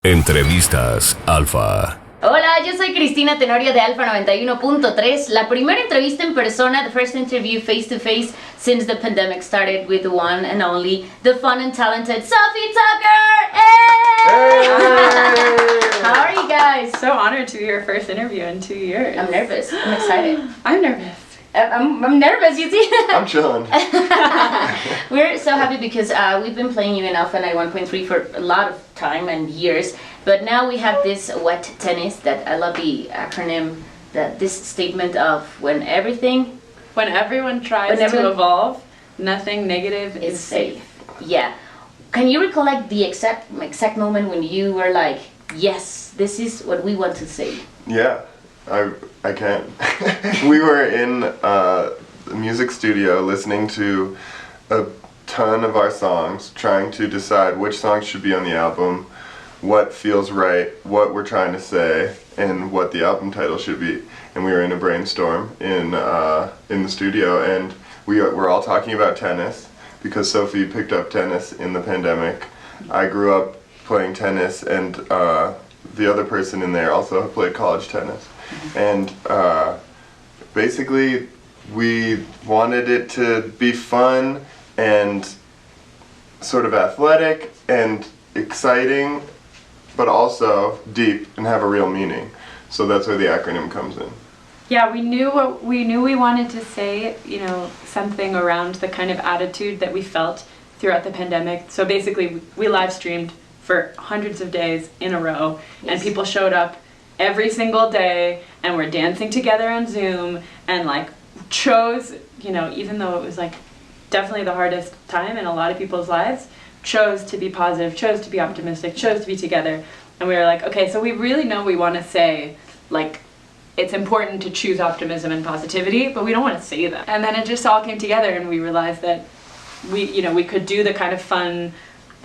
Entrevistas Alfa. Hola, yo soy Cristina Tenorio de Alfa 91.3. La primera entrevista en persona, the first interview face to face since the pandemic started with the one and only, the fun and talented Sofi Tukker. Hey! How are you guys? So honored to be your first interview in 2 years. I'm nervous. I'm excited. I'm nervous. I'm nervous, you see? I'm chilling. We're so happy because we've been playing you in Alpha 91.3 for a lot of time and years, but now we have this wet tennis that I love the acronym, this statement of when everyone tries to evolve, nothing negative is safe. Yeah. Can you recollect the exact moment when you were like, yes, this is what we want to say? Yeah, I can. We were in a music studio listening to a ton of our songs, trying to decide which songs should be on the album, what feels right, what we're trying to say, and what the album title should be. And we were in a brainstorm in the studio, and we were all talking about tennis because Sofi picked up tennis in the pandemic. I grew up playing tennis, and the other person in there also played college tennis. And basically we wanted it to be fun and sort of athletic and exciting, but also deep and have a real meaning. So that's where the acronym comes in. Yeah, we knew we wanted to say, something around the kind of attitude that we felt throughout the pandemic. So basically we live streamed for hundreds of days in a row, yes. And people showed up every single day, and we're dancing together on Zoom, and chose, even though it was definitely the hardest time in a lot of people's lives, chose to be positive, chose to be optimistic, chose to be together. And we were like, okay, so we really know we want to say, it's important to choose optimism and positivity, but we don't want to say that. And then it just all came together, and we realized that we could do the kind of fun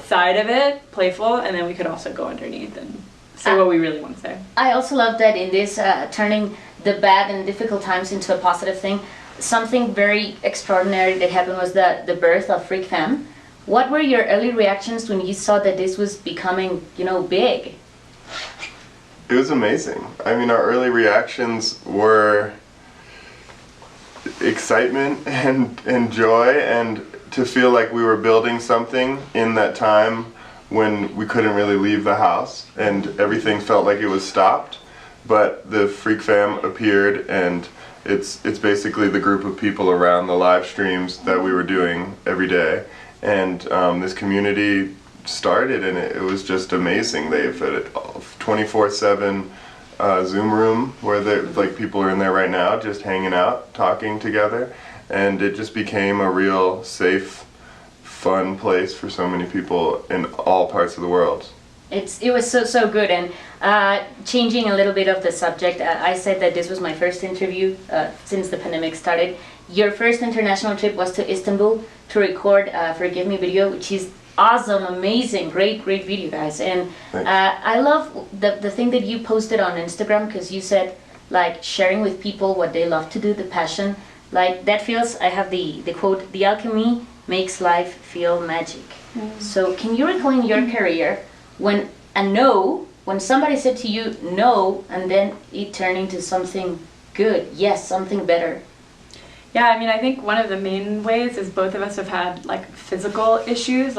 side of it, playful, and then we could also go underneath and say what we really want to say. I also love that in this turning the bad and difficult times into a positive thing, something very extraordinary that happened was the birth of Freak Fam. What were your early reactions when you saw that this was becoming, big? It was amazing. I mean, our early reactions were excitement and joy, and to feel like we were building something in that time when we couldn't really leave the house and everything felt like it was stopped. But the Freak Fam appeared, and it's basically the group of people around the live streams that we were doing every day. And this community started, and it was just amazing. They've had a 24/7 Zoom room where people are in there right now just hanging out, talking together. And it just became a real safe, fun place for so many people in all parts of the world. It was so good. And changing a little bit of the subject, I said that this was my first interview since the pandemic started. Your first international trip was to Istanbul to record Forgive Me video, which is awesome, amazing, great video, guys. And I love the thing that you posted on Instagram, because you said sharing with people what they love to do, the passion. That feels, I have the quote, "The alchemy makes life feel magic." So can you recall in your career when somebody said to you no, and then it turned into something good, yes, something better? Yeah, I mean, I think one of the main ways is both of us have had physical issues.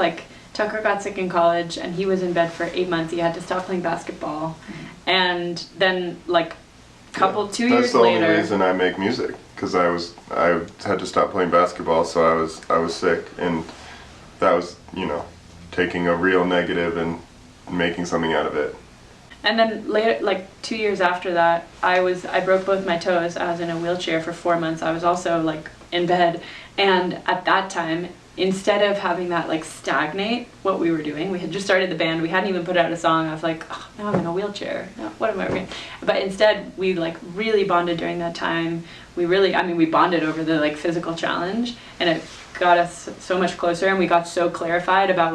Tukker got sick in college, and he was in bed for 8 months. He had to stop playing basketball. And then 2 years later... That's the only reason I make music, because I had to stop playing basketball, so I was sick, and that was, taking a real negative and making something out of it. And then later, 2 years after that, I broke both my toes. I was in a wheelchair for 4 months. I was also in bed, and at that time, instead of having that stagnate what we were doing, we had just started the band. We hadn't even put out a song. I was like, oh, now I'm in a wheelchair. Now, what am I doing? But instead, we really bonded during that time. We bonded over the physical challenge, and it got us so much closer, and we got so clarified about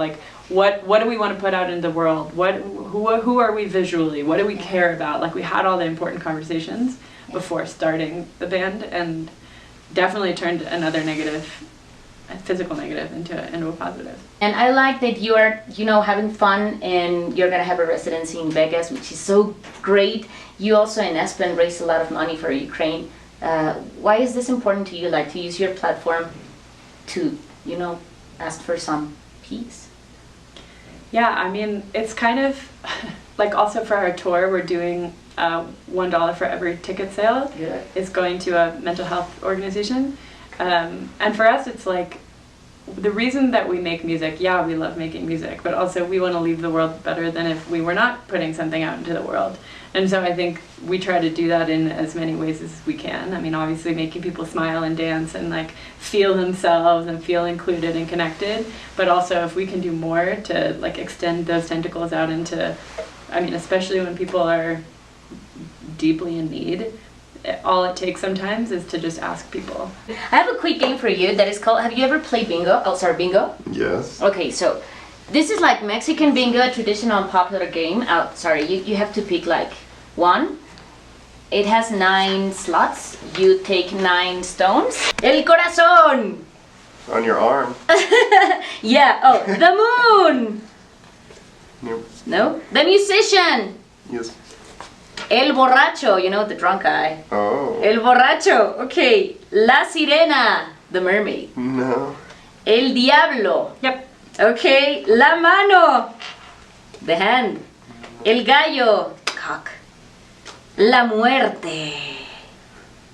what do we want to put out into the world? Who are we visually? What do we care about? We had all the important conversations before starting the band, and definitely turned another negative physical negative into a positive. And I like that you are, having fun, and you're gonna have a residency in Vegas, which is so great. You also in Aspen raised a lot of money for Ukraine. Why is this important to you, like to use your platform to, ask for some peace? Yeah, I mean, it's kind of like also for our tour, we're doing $1 for every ticket sale. Yeah. Is going to a mental health organization. And for us, it's like the reason that we make music, yeah, we love making music, but also we want to leave the world better than if we were not putting something out into the world. And so I think we try to do that in as many ways as we can. I mean, obviously making people smile and dance and like feel themselves and feel included and connected, but also if we can do more to like extend those tentacles out into, I mean, especially when people are deeply in need, all it takes sometimes is to just ask people. I have a quick game for you that is called, have you ever played bingo? Oh, sorry, bingo? Yes. Okay, so this is like Mexican bingo, a traditional and popular game. Oh, sorry, you have to pick like one. It has 9 slots. You take 9 stones. El corazón! On your arm. Yeah, oh, the moon! Nope. No? The musician! Yes. El borracho, the drunk guy. Oh. El borracho, okay. La sirena, the mermaid. No. El diablo. Yep. Okay, la mano, the hand. El gallo, cock. La muerte.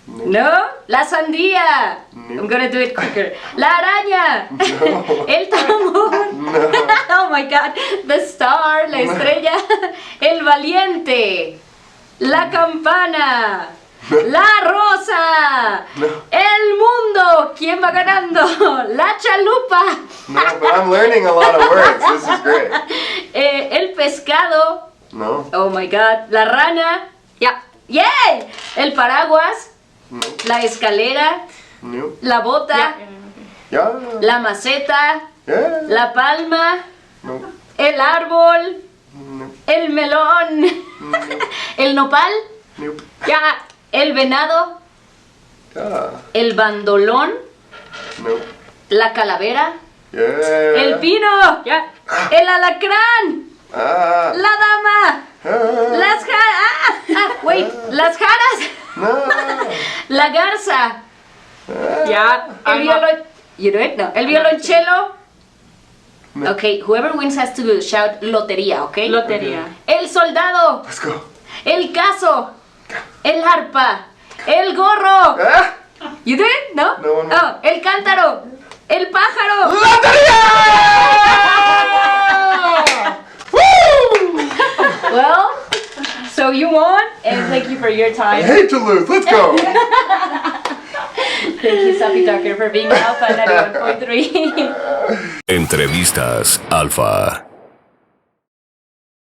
No? La sandía. No. I'm gonna do it quicker. La araña. No. El tambor. No. Oh my god. The star, la estrella. El valiente. La campana. La rosa. No. El mundo. ¿Quién va ganando? La chalupa. No, but I'm learning a lot of words. This is great. El pescado. No. Oh my god. La rana. Yeah. Yay. El paraguas. No. La escalera. No. La bota. Yeah. La maceta. Yeah. La palma. No. El árbol. No. El melón. No. El nopal. Nope. Ya. El venado. Yeah. El bandolón. Nope. La calavera. Yeah. El pino. Ya. El alacrán. Ah. La dama. Ah. Las jaras. Wait. Las jaras. No. La garza. Ah. Yeah. El violon. You do it? No. El violonchelo. No. Okay, whoever wins has to shout lotería, okay? Lotería. El soldado. Let's go. El caso. El arpa. El gorro. Ah. You do it? No? No, no. Oh, el cántaro. El pájaro. Lotería! Woo! Well, so you won, and thank you for your I time. hate to lose. Let's go. Thank you, Sofi Tukker, for being Alpha 91.3. Entrevistas Alfa.